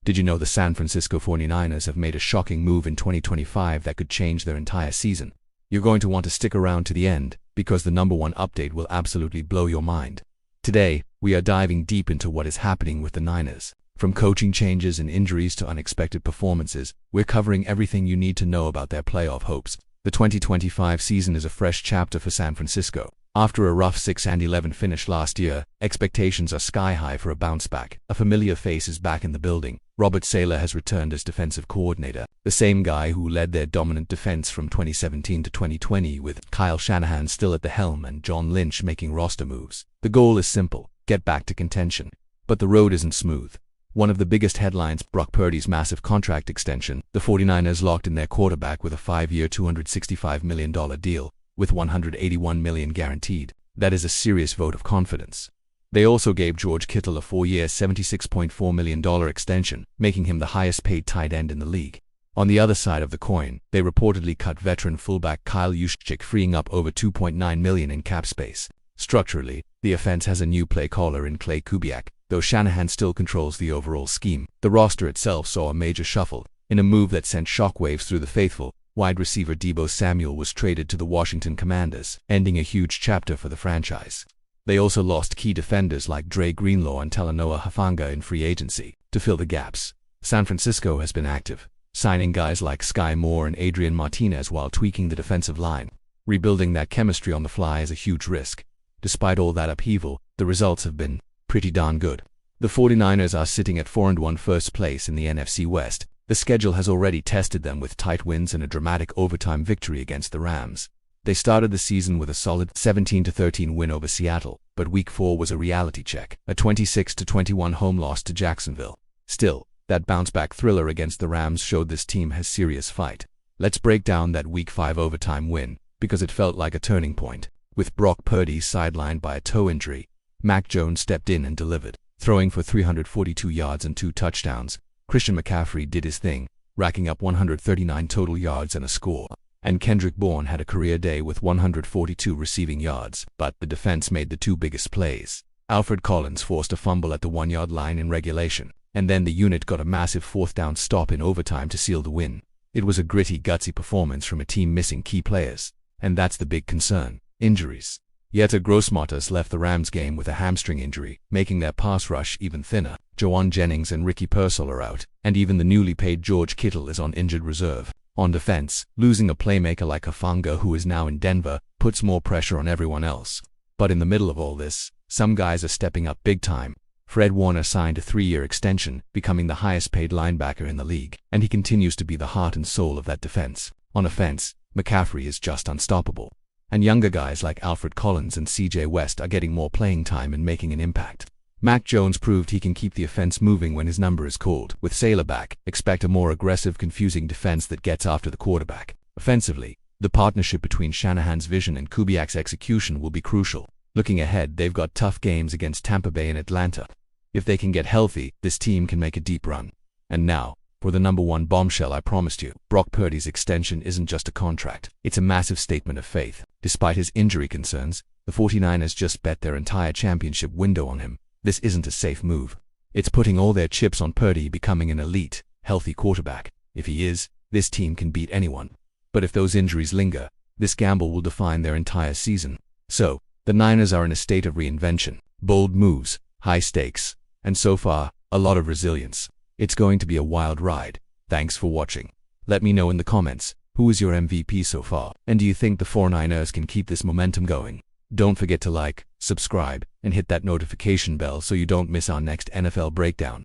Did you know the San Francisco 49ers have made a shocking move in 2025 that could change their entire season? You're going to want to stick around to the end, because the number one update will absolutely blow your mind. Today, we are diving deep into what is happening with the Niners. From coaching changes and injuries to unexpected performances, we're covering everything you need to know about their playoff hopes. The 2025 season is a fresh chapter for San Francisco. After a rough 6-11 finish last year, expectations are sky high for a bounce back. A familiar face is back in the building. Robert Saleh has returned as defensive coordinator, the same guy who led their dominant defense from 2017 to 2020, with Kyle Shanahan still at the helm and John Lynch making roster moves. The goal is simple: get back to contention. But the road isn't smooth. One of the biggest headlines, Brock Purdy's massive contract extension. The 49ers locked in their quarterback with a 5-year, $265 million deal, with $181 million guaranteed. That is a serious vote of confidence. They also gave George Kittle a 4-year, $76.4 million extension, making him the highest-paid tight end in the league. On the other side of the coin, they reportedly cut veteran fullback Kyle Juszczyk, freeing up over $2.9 million in cap space. Structurally, the offense has a new play caller in Klay Kubiak, though Shanahan still controls the overall scheme. The roster itself saw a major shuffle. In a move that sent shockwaves through the faithful, wide receiver Deebo Samuel was traded to the Washington Commanders, ending a huge chapter for the franchise. They also lost key defenders like Dre Greenlaw and Talanoa Hufanga in free agency to fill the gaps. San Francisco has been active, signing guys like Sky Moore and Adrian Martinez while tweaking the defensive line. Rebuilding that chemistry on the fly is a huge risk. Despite all that upheaval, the results have been pretty darn good. The 49ers are sitting at 4-1 first place in the NFC West. The schedule has already tested them with tight wins and a dramatic overtime victory against the Rams. They started the season with a solid 17-13 win over Seattle, but Week 4 was a reality check, a 26-21 home loss to Jacksonville. Still, that bounce-back thriller against the Rams showed this team has serious fight. Let's break down that Week 5 overtime win, because it felt like a turning point. With Brock Purdy sidelined by a toe injury, Mac Jones stepped in and delivered, throwing for 342 yards and 2 touchdowns. Christian McCaffrey did his thing, racking up 139 total yards and a score. And Kendrick Bourne had a career day with 142 receiving yards, but the defense made the 2 biggest plays. Alfred Collins forced a fumble at the 1-yard line in regulation, and then the unit got a massive 4th-down stop in overtime to seal the win. It was a gritty, gutsy performance from a team missing key players, and that's the big concern: injuries. Yet Grossmatos left the Rams game with a hamstring injury, making their pass rush even thinner. Jawan Jennings and Ricky Pearsall are out, and even the newly paid George Kittle is on injured reserve. On defense, losing a playmaker like Hufanga, who is now in Denver, puts more pressure on everyone else. But in the middle of all this, some guys are stepping up big time. Fred Warner signed a 3-year extension, becoming the highest-paid linebacker in the league, and he continues to be the heart and soul of that defense. On offense, McCaffrey is just unstoppable. And younger guys like Alfred Collins and CJ West are getting more playing time and making an impact. Mac Jones proved he can keep the offense moving when his number is called. With Saleh back, expect a more aggressive, confusing defense that gets after the quarterback. Offensively, the partnership between Shanahan's vision and Kubiak's execution will be crucial. Looking ahead, they've got tough games against Tampa Bay and Atlanta. If they can get healthy, this team can make a deep run. And now, for the number one bombshell I promised you. Brock Purdy's extension isn't just a contract, it's a massive statement of faith. Despite his injury concerns, the 49ers just bet their entire championship window on him. This isn't a safe move. It's putting all their chips on Purdy becoming an elite, healthy quarterback. If he is, this team can beat anyone. But if those injuries linger, this gamble will define their entire season. So, the Niners are in a state of reinvention. Bold moves, high stakes, and so far, a lot of resilience. It's going to be a wild ride. Thanks for watching. Let me know in the comments, who is your MVP so far? And do you think the 49ers can keep this momentum going? Don't forget to like, subscribe, and hit that notification bell so you don't miss our next NFL breakdown.